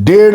1.5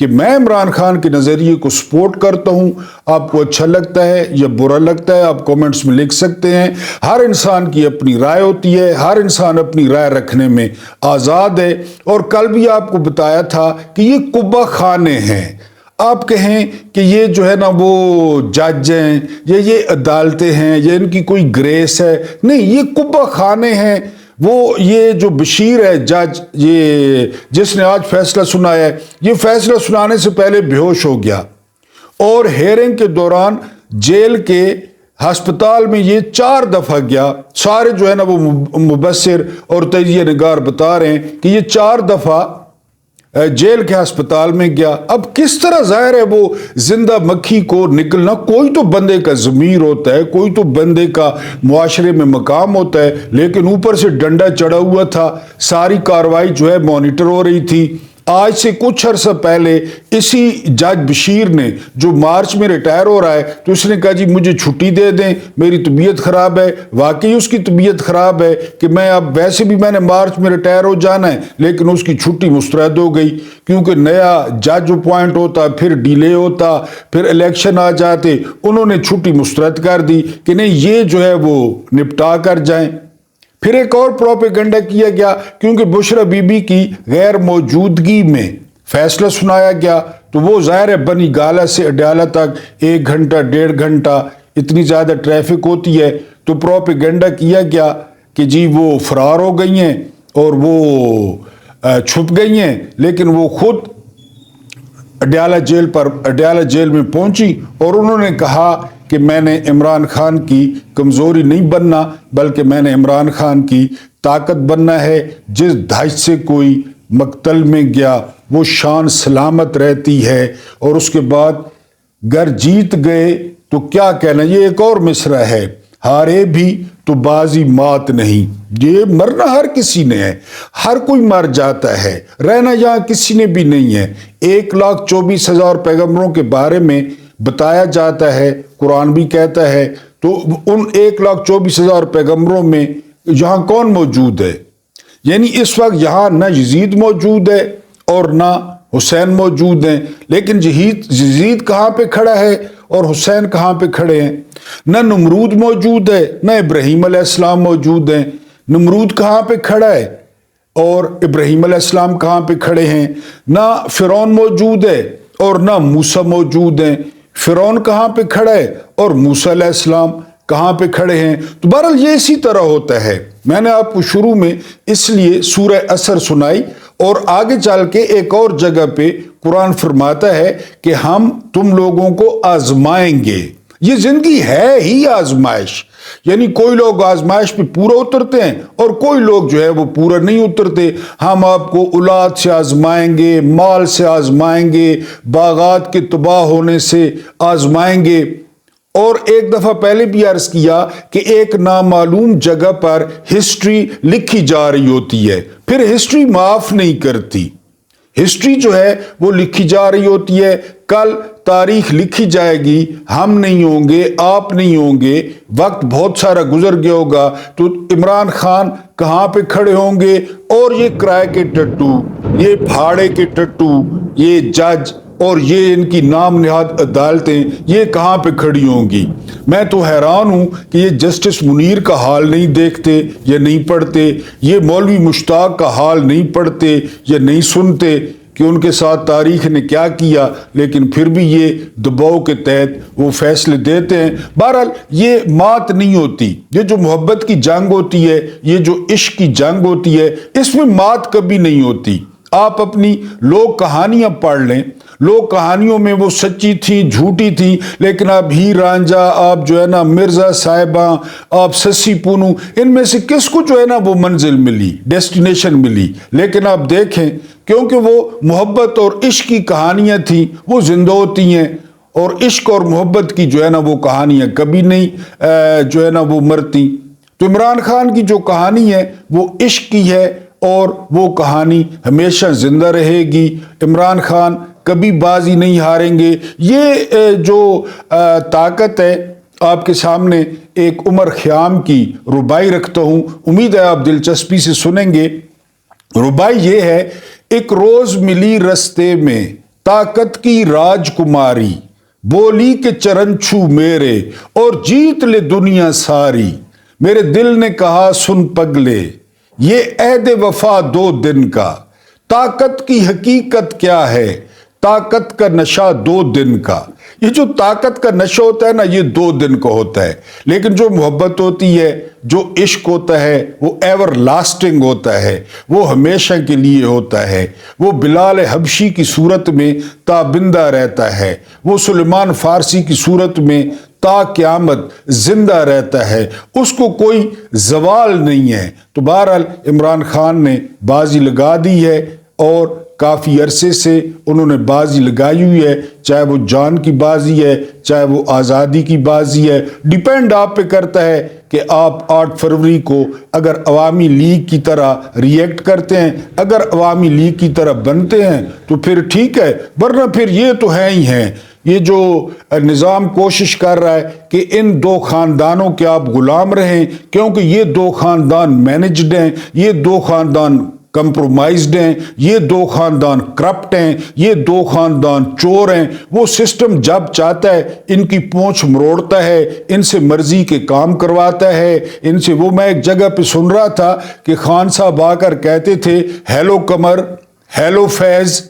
کہ میں عمران خان کے نظریے کو سپورٹ کرتا ہوں. آپ کو اچھا لگتا ہے یا برا لگتا ہے آپ کومنٹس میں لکھ سکتے ہیں. ہر انسان کی اپنی رائے ہوتی ہے, ہر انسان اپنی رائے رکھنے میں آزاد ہے. اور کل بھی آپ کو بتایا تھا کہ یہ قبہ خانے ہیں. آپ کہیں کہ یہ جو ہے نا وہ جج ہیں یا یہ عدالتیں ہیں یا ان کی کوئی گریس ہے, نہیں, یہ قبہ خانے ہیں. وہ یہ جو بشیر ہے جج, یہ جس نے آج فیصلہ سنایا ہے, یہ فیصلہ سنانے سے پہلے بے ہوش ہو گیا اور ہیئرنگ کے دوران جیل کے ہسپتال میں یہ 4 دفعہ گیا. سارے جو ہے نا وہ مبصر اور تجزیہ نگار بتا رہے ہیں کہ یہ 4 دفعہ جیل کے ہسپتال میں گیا. اب کس طرح ظاہر ہے وہ زندہ مکھی کو نکلنا, کوئی تو بندے کا ضمیر ہوتا ہے, کوئی تو بندے کا معاشرے میں مقام ہوتا ہے, لیکن اوپر سے ڈنڈا چڑھا ہوا تھا. ساری کاروائی جو ہے مانیٹر ہو رہی تھی. آج سے کچھ عرصہ پہلے اسی جج بشیر نے, جو مارچ میں ریٹائر ہو رہا ہے, تو اس نے کہا جی مجھے چھٹی دے دیں, میری طبیعت خراب ہے. واقعی اس کی طبیعت خراب ہے کہ میں اب ویسے بھی میں نے مارچ میں ریٹائر ہو جانا ہے, لیکن اس کی چھٹی مسترد ہو گئی کیونکہ نیا جج اپوائنٹ ہوتا, پھر ڈیلے ہوتا, پھر الیکشن آ جاتے. انہوں نے چھٹی مسترد کر دی کہ نہیں یہ جو ہے وہ نپٹا کر جائیں. پھر ایک اور پروپیگنڈا کیا گیا کیونکہ بشرا بی بی کی غیر موجودگی میں فیصلہ سنایا گیا, تو وہ ظاہر ہے بنی گالہ سے اڈیالہ تک 1 گھنٹہ 1.5 گھنٹہ اتنی زیادہ ٹریفک ہوتی ہے, تو پروپیگنڈا کیا گیا کہ جی وہ فرار ہو گئی ہیں اور وہ چھپ گئی ہیں. لیکن وہ خود اڈیالہ جیل میں پہنچی اور انہوں نے کہا کہ میں نے عمران خان کی کمزوری نہیں بننا, بلکہ میں نے عمران خان کی طاقت بننا ہے. جس دھاج سے کوئی مقتل میں گیا وہ شان سلامت رہتی ہے. اور اس کے بعد گر جیت گئے تو کیا کہنا. یہ ایک اور مصرع ہے, ہارے بھی تو بازی مات نہیں. یہ مرنا ہر کسی نے ہے, ہر کوئی مر جاتا ہے, رہنا یہاں کسی نے بھی نہیں ہے. 1,24,000 پیغمبروں کے بارے میں بتایا جاتا ہے, قرآن بھی کہتا ہے. تو ان 1,24,000 پیغمبروں میں یہاں کون موجود ہے؟ یعنی اس وقت یہاں نہ یزید موجود ہے اور نہ حسین موجود ہیں. لیکن یزید کہاں پہ کھڑا ہے اور حسین کہاں پہ کھڑے ہیں؟ نہ نمرود موجود ہے, نہ ابراہیم علیہ السلام موجود ہیں. نمرود کہاں پہ کھڑا ہے اور ابراہیم علیہ السلام کہاں پہ کھڑے ہیں؟ نہ فرعون موجود ہے اور نہ موسیٰ موجود ہیں. فرعون کہاں پہ کھڑا ہے اور موسیٰ علیہ السلام کہاں پہ کھڑے ہیں؟ تو بہرحال یہ اسی طرح ہوتا ہے. میں نے آپ کو شروع میں اس لیے سورہ عصر سنائی, اور آگے چل کے ایک اور جگہ پہ قرآن فرماتا ہے کہ ہم تم لوگوں کو آزمائیں گے. یہ زندگی ہے ہی آزمائش, یعنی کوئی لوگ آزمائش پہ پورا اترتے ہیں اور کوئی لوگ جو ہے وہ پورا نہیں اترتے. ہم آپ کو اولاد سے آزمائیں گے, مال سے آزمائیں گے, باغات کے تباہ ہونے سے آزمائیں گے. اور ایک دفعہ پہلے بھی عرض کیا کہ ایک نامعلوم جگہ پر ہسٹری لکھی جا رہی ہوتی ہے, پھر ہسٹری معاف نہیں کرتی. ہسٹری جو ہے وہ لکھی جا رہی ہوتی ہے. کل تاریخ لکھی جائے گی, ہم نہیں ہوں گے, آپ نہیں ہوں گے, وقت بہت سارا گزر گیا ہوگا, تو عمران خان کہاں پہ کھڑے ہوں گے اور یہ کرائے کے ٹٹو, یہ بھاڑے کے ٹٹو, یہ جج اور یہ ان کی نام نہاد عدالتیں یہ کہاں پہ کھڑی ہوں گی. میں تو حیران ہوں کہ یہ جسٹس منیر کا حال نہیں دیکھتے یا نہیں پڑھتے, یہ مولوی مشتاق کا حال نہیں پڑھتے یا نہیں سنتے کہ ان کے ساتھ تاریخ نے کیا کیا, لیکن پھر بھی یہ دباؤ کے تحت وہ فیصلے دیتے ہیں. بہرحال یہ مات نہیں ہوتی. یہ جو محبت کی جنگ ہوتی ہے, یہ جو عشق کی جنگ ہوتی ہے, اس میں مات کبھی نہیں ہوتی. آپ اپنی لوگ کہانیاں پڑھ لیں, لوگ کہانیوں میں وہ سچی تھیں جھوٹی تھیں, لیکن آپ ہیر رانجھا, آپ جو ہے نا مرزا صاحباں, آپ سسی پونو, ان میں سے کس کو جو ہے نا وہ منزل ملی, ڈیسٹینیشن ملی؟ لیکن آپ دیکھیں کیونکہ وہ محبت اور عشق کی کہانیاں تھیں وہ زندہ ہوتی ہیں, اور عشق اور محبت کی جو ہے نا وہ کہانیاں کبھی نہیں جو ہے نا وہ مرتی. تو عمران خان کی جو کہانی ہے وہ عشق کی ہے اور وہ کہانی ہمیشہ زندہ رہے گی. عمران خان کبھی بازی نہیں ہاریں گے. یہ جو طاقت ہے, آپ کے سامنے ایک عمر خیام کی ربائی رکھتا ہوں, امید ہے آپ دلچسپی سے سنیں گے. ربائی یہ ہے, ایک روز ملی رستے میں طاقت کی راج کماری، بولی کہ چرن چھو میرے اور جیت لے دنیا ساری۔ میرے دل نے کہا سن پگلے یہ عہد وفا 2 دن کا، طاقت کی حقیقت کیا ہے، طاقت کا نشہ 2 دن کا۔ یہ جو طاقت کا نشہ ہوتا ہے نا، یہ 2 دن کا ہوتا ہے، لیکن جو محبت ہوتی ہے، جو عشق ہوتا ہے، وہ ایور لاسٹنگ ہوتا ہے، وہ ہمیشہ کے لیے ہوتا ہے۔ وہ بلال حبشی کی صورت میں تابندہ رہتا ہے، وہ سلیمان فارسی کی صورت میں تا قیامت زندہ رہتا ہے، اس کو کوئی زوال نہیں ہے۔ تو بہرحال عمران خان نے بازی لگا دی ہے، اور کافی عرصے سے انہوں نے بازی لگائی ہوئی ہے، چاہے وہ جان کی بازی ہے، چاہے وہ آزادی کی بازی ہے۔ ڈیپینڈ آپ پہ کرتا ہے کہ آپ 8 فروری کو اگر عوامی لیگ کی طرح ریئیکٹ کرتے ہیں، اگر عوامی لیگ کی طرح بنتے ہیں تو پھر ٹھیک ہے، ورنہ پھر یہ تو ہے ہی ہیں۔ یہ جو نظام کوشش کر رہا ہے کہ ان 2 خاندانوں کے آپ غلام رہیں، کیونکہ یہ 2 خاندان مینجڈ ہیں، یہ 2 خاندان کمپرومائزڈ ہیں، یہ 2 خاندان کرپٹ ہیں، یہ 2 خاندان چور ہیں۔ وہ سسٹم جب چاہتا ہے ان کی پونچھ مروڑتا ہے، ان سے مرضی کے کام کرواتا ہے، ان سے۔ وہ میں ایک جگہ پہ سن رہا تھا کہ خان صاحب آ کر کہتے تھے ہیلو قمر، ہیلو فیض،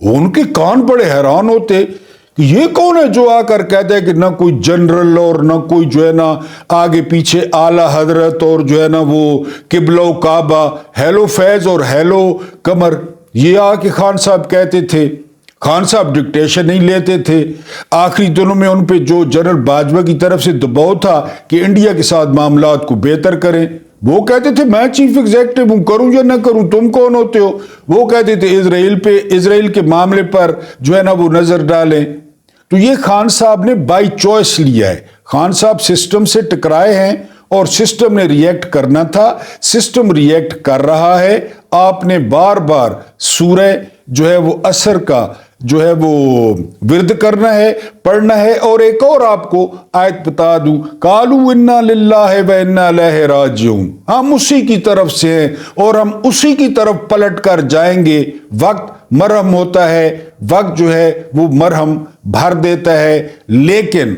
ان کے کان بڑے حیران ہوتے کہ یہ کون ہے جو آ کر کہتا ہے کہ نہ کوئی جنرل اور نہ کوئی جو ہے نا آگے پیچھے اعلی حضرت اور جو ہے نا وہ قبلہ و کعبہ، ہیلو فیض اور ہیلو قمر، یہ آ کے خان صاحب کہتے تھے۔ خان صاحب ڈکٹیشن نہیں لیتے تھے۔ آخری دنوں میں ان پہ جو جنرل باجوہ کی طرف سے دباؤ تھا کہ انڈیا کے ساتھ معاملات کو بہتر کریں، وہ کہتے تھے میں چیف ایگزیکٹو ہوں، کروں یا نہ کروں، تم کون ہوتے ہو؟ وہ کہتے تھے اسرائیل کے معاملے پر جو ہے نا وہ نظر ڈالیں۔ تو یہ خان صاحب نے بائی چوائس لیا ہے۔ خان صاحب سسٹم سے ٹکرائے ہیں اور سسٹم نے ریئیکٹ کرنا تھا، سسٹم ریئیکٹ کر رہا ہے۔ آپ نے بار بار سورہ جو ہے وہ عصر کا جو ہے وہ ورد کرنا ہے، پڑھنا ہے۔ اور ایک اور آپ کو آیت بتا دوں، قالوا انا للہ و انا الیہ راجعون، ہم اسی کی طرف سے ہیں اور ہم اسی کی طرف پلٹ کر جائیں گے۔ وقت مرہم ہوتا ہے، وقت جو ہے وہ مرہم بھر دیتا ہے، لیکن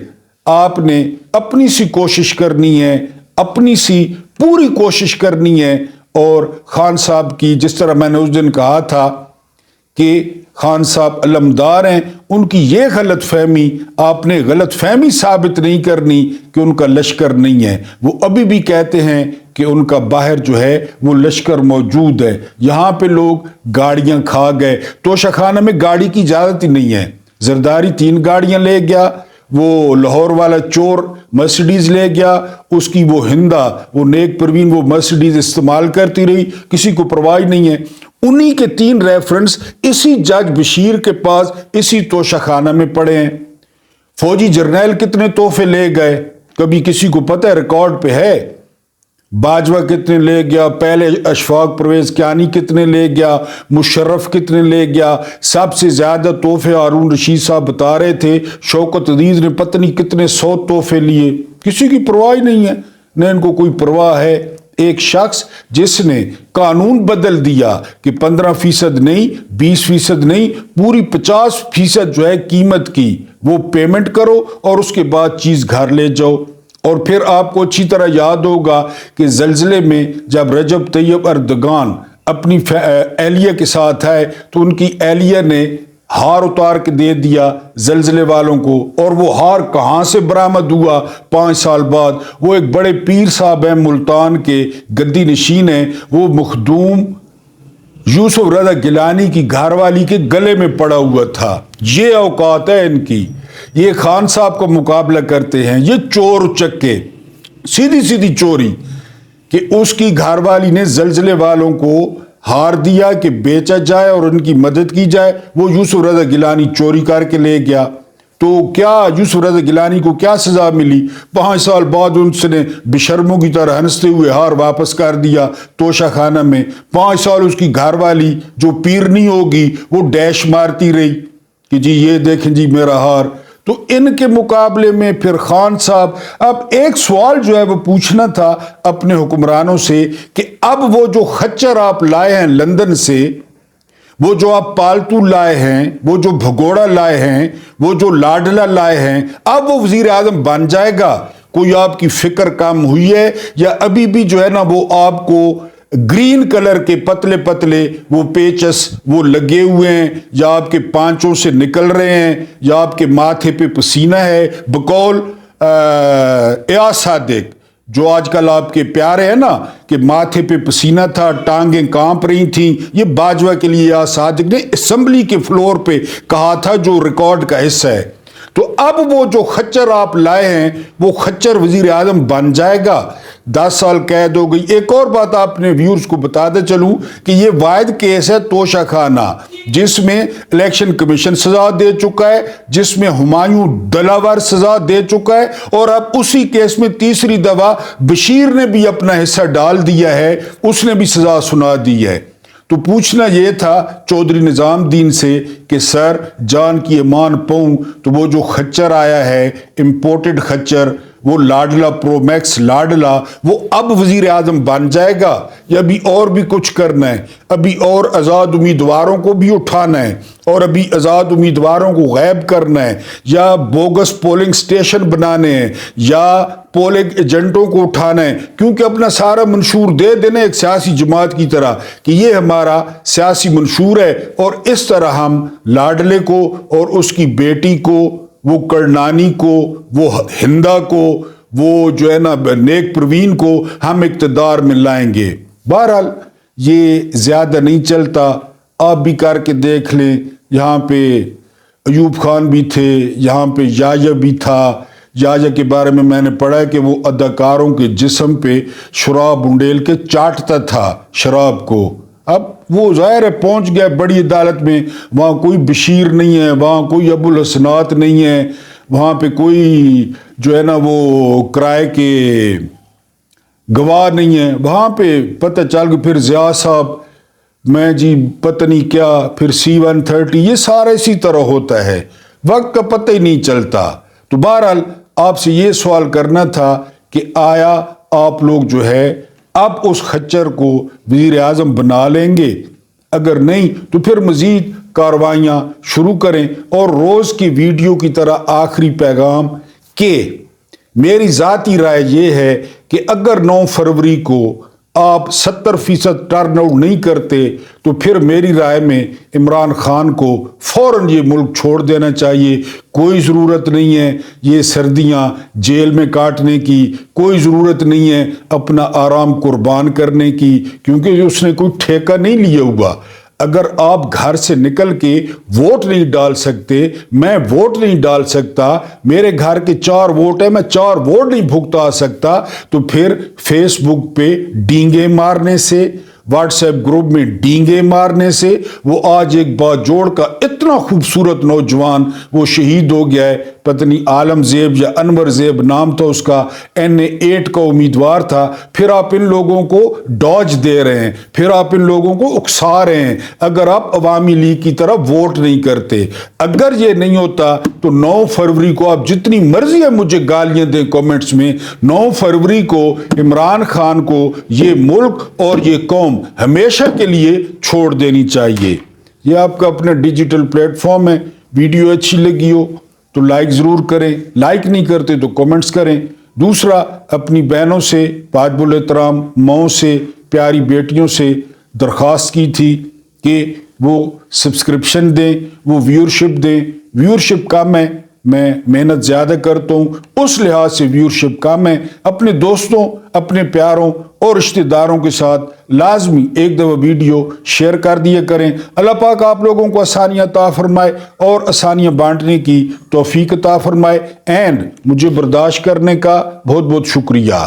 آپ نے اپنی سی کوشش کرنی ہے، اپنی سی پوری کوشش کرنی ہے۔ اور خان صاحب کی، جس طرح میں نے اس دن کہا تھا کہ خان صاحب علمدار ہیں، ان کی یہ غلط فہمی آپ نے غلط فہمی ثابت نہیں کرنی کہ ان کا لشکر نہیں ہے۔ وہ ابھی بھی کہتے ہیں کہ ان کا باہر جو ہے وہ لشکر موجود ہے۔ یہاں پہ لوگ گاڑیاں کھا گئے، توشہ خانہ میں گاڑی کی اجازت ہی نہیں ہے۔ زرداری 3 گاڑیاں لے گیا، وہ لاہور والا چور مرسیڈیز لے گیا، اس کی وہ ہندا، وہ نیک پروین وہ مرسیڈیز استعمال کرتی رہی، کسی کو پرواہ نہیں ہے۔ انہی کے 3 ریفرنس اسی جج بشیر کے پاس اسی توشہ خانہ میں پڑے ہیں۔ فوجی جرنیل کتنے تحفے لے گئے کبھی کسی کو پتہ ہے؟ ریکارڈ پہ ہے۔ باجوہ کتنے لے گیا، پہلے اشفاق پرویز کیانی کتنے لے گیا، مشرف کتنے لے گیا۔ سب سے زیادہ تحفے ہارون رشید صاحب بتا رہے تھے، شوکت عزیز نے پتہ نہیں کتنے 100 تحفے لیے۔ کسی کی پرواہ نہیں ہے، نہ ان کو کوئی پرواہ ہے۔ ایک شخص جس نے قانون بدل دیا کہ 15% نہیں، 20% نہیں، پوری 50% جو ہے قیمت کی وہ پیمنٹ کرو اور اس کے بعد چیز گھر لے جاؤ۔ اور پھر آپ کو اچھی طرح یاد ہوگا کہ زلزلے میں جب رجب طیب اردگان اپنی اہلیہ کے ساتھ آئے تو ان کی اہلیہ نے ہار اتار کے دے دیا زلزلے والوں کو، اور وہ ہار کہاں سے برآمد ہوا 5 سال بعد؟ وہ ایک بڑے پیر صاحب ہیں ملتان کے، گدی نشین ہیں، وہ مخدوم یوسف رضا گیلانی کی گھر والی کے گلے میں پڑا ہوا تھا۔ یہ اوقات ہے ان کی، یہ خان صاحب کا مقابلہ کرتے ہیں، یہ چور چکے، سیدھی سیدھی چوری، کہ اس کی گھر والی نے زلزلے والوں کو ہار دیا کہ بیچا جائے اور ان کی مدد کی جائے، وہ یوسف رضا گیلانی چوری کر کے لے گیا۔ تو کیا یوسف رضا گیلانی کو کیا سزا ملی؟ 5 سال بعد ان سے نے بشرموں کی طرح ہنستے ہوئے ہار واپس کر دیا توشہ خانہ میں۔ 5 سال اس کی گھر والی جو پیرنی ہوگی وہ ڈیش مارتی رہی کہ جی یہ دیکھیں جی میرا ہار۔ تو ان کے مقابلے میں پھر خان صاحب، اب ایک سوال جو ہے وہ پوچھنا تھا اپنے حکمرانوں سے کہ اب وہ جو خچر آپ لائے ہیں لندن سے، وہ جو آپ پالتو لائے ہیں، وہ جو بھگوڑا لائے ہیں، وہ جو لاڈلا لائے ہیں، اب وہ وزیر اعظم بن جائے گا؟ کوئی آپ کی فکر کم ہوئی ہے یا ابھی بھی جو ہے نا وہ آپ کو گرین کلر کے پتلے پتلے وہ پیچس وہ لگے ہوئے ہیں، یا آپ کے پانچوں سے نکل رہے ہیں، یا آپ کے ماتھے پہ پسینہ ہے؟ بقول ایاز صادق جو آج کل آپ کے پیارے ہیں نا کہ ماتھے پہ پسینہ تھا، ٹانگیں کانپ رہی تھیں، یہ باجوہ کے لیے ایاز صادق نے اسمبلی کے فلور پہ کہا تھا، جو ریکارڈ کا حصہ ہے۔ تو اب وہ جو خچر آپ لائے ہیں وہ خچر وزیر اعظم بن جائے گا، 10 سال قید ہو گئی۔ ایک اور بات آپ نے ویورز کو بتاتے چلوں کہ یہ واحد کیس ہے توشہ خانہ، جس میں الیکشن کمیشن سزا دے چکا ہے، جس میں ہمایوں دلاور سزا دے چکا ہے، اور اب اسی کیس میں تیسری دفعہ بشیر نے بھی اپنا حصہ ڈال دیا ہے، اس نے بھی سزا سنا دی ہے۔ تو پوچھنا یہ تھا چودھری نظام الدین سے کہ سر جان کی امان پاؤں تو وہ جو خچر آیا ہے امپورٹڈ خچر، وہ لاڈلا پرو میکس لاڈلا، وہ اب وزیر اعظم بن جائے گا یا ابھی اور بھی کچھ کرنا ہے؟ ابھی اور آزاد امیدواروں کو بھی اٹھانا ہے، اور ابھی آزاد امیدواروں کو غائب کرنا ہے، یا بوگس پولنگ سٹیشن بنانے ہیں، یا پولنگ ایجنٹوں کو اٹھانا ہے؟ کیونکہ اپنا سارا منشور دے دینا ایک سیاسی جماعت کی طرح کہ یہ ہمارا سیاسی منشور ہے، اور اس طرح ہم لاڈلے کو اور اس کی بیٹی کو، وہ کرنانی کو، وہ ہندا کو، وہ جو ہے نا نیک پروین کو ہم اقتدار میں لائیں گے۔ بہرحال یہ زیادہ نہیں چلتا، آپ بھی کر کے دیکھ لیں۔ یہاں پہ ایوب خان بھی تھے، یہاں پہ یایا بھی تھا۔ یایا کے بارے میں نے پڑھا ہے کہ وہ اداکاروں کے جسم پہ شراب انڈیل کے چاٹتا تھا شراب کو۔ اب وہ ظاہر ہے پہنچ گیا بڑی عدالت میں، وہاں کوئی بشیر نہیں ہے، وہاں کوئی ابو الحسنات نہیں ہے، وہاں پہ کوئی جو ہے نا وہ کرائے کے گواہ نہیں ہے، وہاں پہ پتہ چل گیا پھر ضیاء صاحب میں جی پتہ نہیں کیا، پھر C-130، یہ سارا اسی طرح ہوتا ہے، وقت کا پتہ ہی نہیں چلتا۔ تو بہرحال آپ سے یہ سوال کرنا تھا کہ آیا آپ لوگ جو ہے اب اس خچر کو وزیر اعظم بنا لیں گے؟ اگر نہیں تو پھر مزید کاروائیاں شروع کریں۔ اور روز کی ویڈیو کی طرح آخری پیغام کہ میری ذاتی رائے یہ ہے کہ اگر 9 فروری کو آپ 70% ٹرن آؤٹ نہیں کرتے تو پھر میری رائے میں عمران خان کو فوراً یہ ملک چھوڑ دینا چاہیے۔ کوئی ضرورت نہیں ہے یہ سردیاں جیل میں کاٹنے کی، کوئی ضرورت نہیں ہے اپنا آرام قربان کرنے کی، کیونکہ اس نے کوئی ٹھیکہ نہیں لیا ہوا۔ اگر آپ گھر سے نکل کے ووٹ نہیں ڈال سکتے، میں ووٹ نہیں ڈال سکتا، میرے گھر کے 4 ووٹ ہیں، میں 4 ووٹ نہیں بھگتا سکتا، تو پھر فیس بک پہ ڈینگے مارنے سے، واٹس ایپ گروپ میں ڈینگے مارنے سے، وہ آج ایک باجوڑ کا اتنا خوبصورت نوجوان وہ شہید ہو گیا ہے، پتہ نہیں عالم زیب یا انور زیب نام تھا اس کا، NA8 کا امیدوار تھا۔ پھر آپ ان لوگوں کو ڈاج دے رہے ہیں، پھر آپ ان لوگوں کو اکسا رہے ہیں اگر آپ عوامی لیگ کی طرف ووٹ نہیں کرتے۔ اگر یہ نہیں ہوتا تو 9 فروری کو آپ جتنی مرضی ہے مجھے گالیاں دیں کومنٹس میں، 9 فروری کو عمران خان کو یہ ملک اور یہ قوم ہمیشہ کے لیے چھوڑ دینی چاہیے۔ یہ آپ کا اپنا ڈیجیٹل پلیٹ فارم ہے، ویڈیو اچھی لگی ہو تو لائک ضرور کریں، لائک نہیں کرتے تو کومنٹس کریں۔ دوسرا، اپنی بہنوں سے واجب الاحترام ماؤں سے، پیاری بیٹیوں سے درخواست کی تھی کہ وہ سبسکرپشن دیں، وہ ویورشپ دیں۔ ویورشپ کم ہے، میں محنت زیادہ کرتا ہوں، اس لحاظ سے ویورشپ کم ہے۔ اپنے دوستوں، اپنے پیاروں اور رشتہ داروں کے ساتھ لازمی ایک دفعہ ویڈیو شیئر کر دیا کریں۔ اللہ پاک آپ لوگوں کو آسانیاں عطا فرمائے اور آسانیاں بانٹنے کی توفیق عطا فرمائے، اینڈ مجھے برداشت کرنے کا بہت بہت شکریہ۔